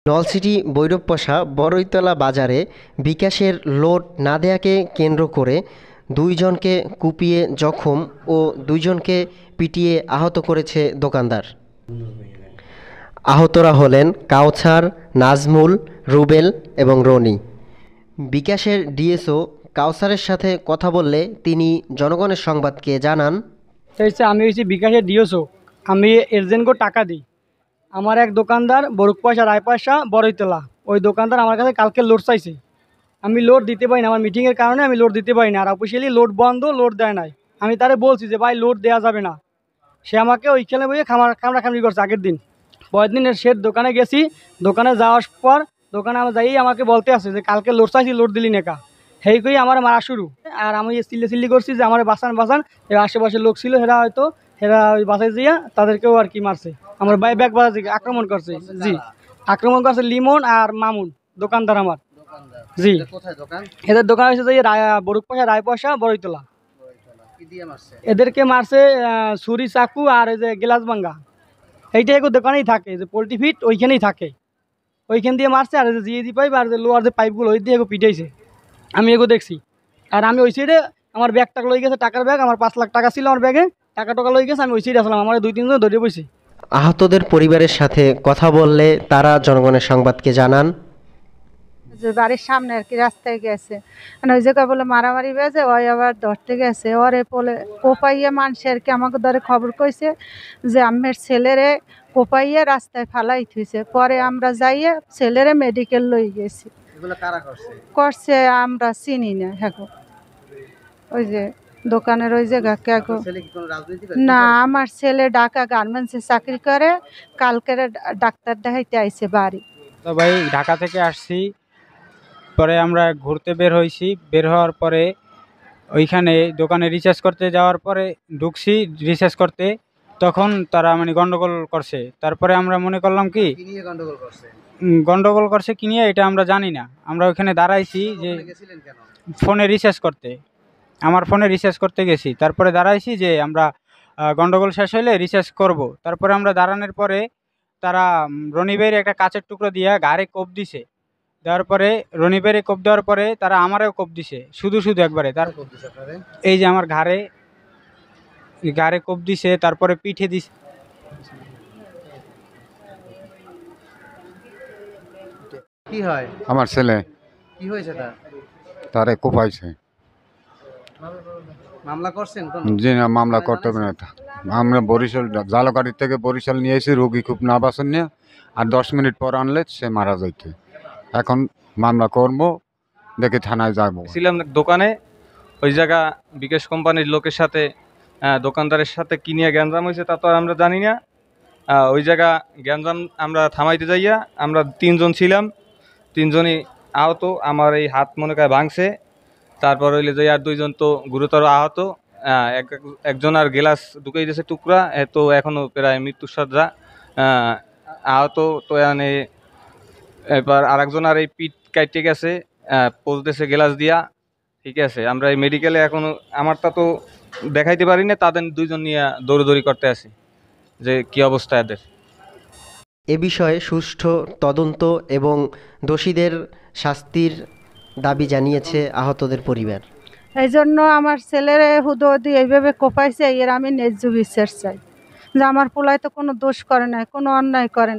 নলছিটি বৈরবপশা বড়ইতলা বাজারে বিকাশের লোড না দেয়াকে কেন্দ্র করে দুইজনকে কুপিয়ে জখম ও দুইজনকে পিটিয়ে আহত করেছে দোকানদার। আহতরা হলেন কাওছার, নাজমুল, রুবেল এবং রনি। বিকাশের ডিএসও কাওছারের সাথে কথা বললে তিনি জনগণের সংবাদকে জানান, আমি হচ্ছি বিকাশের ডিএসও। আমি এজেন্টকে টাকা দিই। আমার এক দোকানদার বরুকপয়সা রায়পয়সা বড়ইতলা, ওই দোকানদার আমার কাছে কালকে লোড চাইছে। আমি লোড দিতে পারি না, আমার মিটিংয়ের কারণে আমি লোড দিতে পারি না। আর অফিসিয়ালি লোড বন্ধ, লোড দেয় নাই। আমি তারে বলছি যে ভাই লোড দেওয়া যাবে না। সে আমাকে ওইখানে বসে খামড়াখামড়ি করছে। আগের দিন পরের দিন সে দোকানে গেছি, দোকানে যাওয়ার পর দোকানে আমার যাই আমাকে বলতে আসে যে কালকে লোড চাইছি, লোড দিলি নেকা। হেই কই আমার মারা শুরু। আর আমি চিল্লি করছি যে আমার বাঁচান। এর আশেপাশের লোক ছিল, হেরা ওই বাসায় যাইয়া তাদেরকেও আর কি মারছে। আমার ব্যাগ বাজার দিকে আক্রমণ করছে। জি, আক্রমণ করছে লিমন আর মামুন, দোকানদার আমার। জি, এদের দোকান হয়েছে যে বরুকপয়সা রায়পয়সা বড়ইতলা। এদেরকে মারছে ছুরি, চাকু আর এই যে গ্লাস ভাঙ্গা। এইটা এক দোকানেই থাকে, যে পোল্ট্রি ফিট ওইখানেই থাকে, ওইখান দিয়ে মারছে। আর যে জিএজি পাইপ আর যে লোহার যে পাইপগুলো ওই দিয়ে পিটাইছে। আমি এগো দেখছি। আর আমি ওই সাইডে আমার ব্যাগটা লই গেছে, টাকার ব্যাগ, আমার 5 লাখ টাকা ছিল আমার ব্যাগে, টাকা লই গেছে। আমি ওই সাইডে আসলাম, আমার 2-3 জন ধরে বসে। আহতদের পরিবারের সাথে কথা বললে তারা জনগণের সংবাদকে জানান, যে বাড়ির সামনে আর কি রাস্তায় গেছে, মানে ওই জায়গায় বলে মারামারি বেজে ওই আবার ধরতে গেছে। ওরে বলে কোপাইয়ে মানুষ আর কি আমাকে ধরে খবর কইছে যে আমার ছেলেরে কোপাইয়ে রাস্তায় ফালাই থুইছে। পরে আমরা যাইয়ে ছেলেরে মেডিকেল লই গেছি। করছে আমরা চিনি না। হ্যাঁ, ওই যে দোকানের ওই জায়গা কেগো না, আমার ছেলে ঢাকা গার্মেন্টসে চাকরি করে, কালকের ডাক্তার দেখাইতে আইছে বাড়ি। তো ভাই ঢাকা থেকে আসছি, পরে আমরা ঘুরতে বের হয়েছি। বের হওয়ার পরে ওইখানে দোকানে রিচার্জ করতে যাওয়ার পরে ঢুকছি রিচার্জ করতে, তখন তারা মানে গন্ডগোল করছে। তারপরে আমরা মনে করলাম কি গন্ডগোল করছে কি নিয়ে এটা আমরা জানি না। আমরা ওইখানে দাঁড়াইছি যে ফোনে রিচার্জ করতে, আমার ফোনে রিচার্জ করতে গেছি। তারপরে দাঁড়াইছি যে আমরা গন্ডগোল শেষ হলে রিচার্জ করব। তারপরে আমরা দাঁড়ানোর পরে তারা রনিবের একটা কাচের টুকরো দিয়ে ঘাড়ে কোপ দিছে। দেওয়ার পরে রনিবের কোপ দেওয়ার পরে তারা আমারও কোপ দিছে, শুধু একবারে। তার এই যে আমার ঘাড়ে কোপ দিছে, তারপরে পিঠে দিছে। কি হয়? আমার ছেলে। কি হয়েছে তার? তারে কোপাইছে। মামলা করছেন? জি না, মামলা করতে হবে না। আমরা বরিশাল জালকাঠি থেকে বরিশাল নিয়ে এসে রোগী খুব না বাঁচেন নিয়ে, আর 10 মিনিট পর আনলে সে মারা যাইতে। এখন মামলা করবো, দেখে থানায় যাবো। ছিলাম দোকানে, ওই জায়গা বিকাশ কোম্পানির লোকের সাথে দোকানদারের সাথে কি নিয়ে গ্যাঞ্জাম হয়েছে তা তো আমরা জানি না। ওই জায়গা গ্যাঞ্জাম আমরা থামাইতে যাইয়া আমরা 3 জন ছিলাম, 3 জনই আহত। আমার এই হাত মনে করে ভাঙছে। তারপর হইলে যাই আর 2 জন তো গুরুতর আহত। একজন আর গ্লাস ঢুকে দিয়েছে টুকরা, তো এখনও প্রায় মৃত্যুসজ্জা আহত। তো এখানে এবার আরেকজন আর এই পিঠ কাটতে গেছে, পচতেছে গ্লাস দিয়া। ঠিক আছে, আমরা এই মেডিকেলে এখনো আমারটা তো দেখাইতে পারি না, তাদের 2 জন নিয়ে দৌড়দৌড়ি করতে আসি যে কি অবস্থা এদের। এ বিষয়ে সুষ্ঠু তদন্ত এবং দোষীদের শাস্তির দাবি জানিয়েছে আহতদের পরিবার। এই জন্য আমার ছেলেরে হুদুদি এইভাবে কোপাইছে, এর আমি ন্যায্য বিচার চাই। যে আমার পোলায় তো কোনো দোষ করে নাই, কোনো অন্যায় করে না।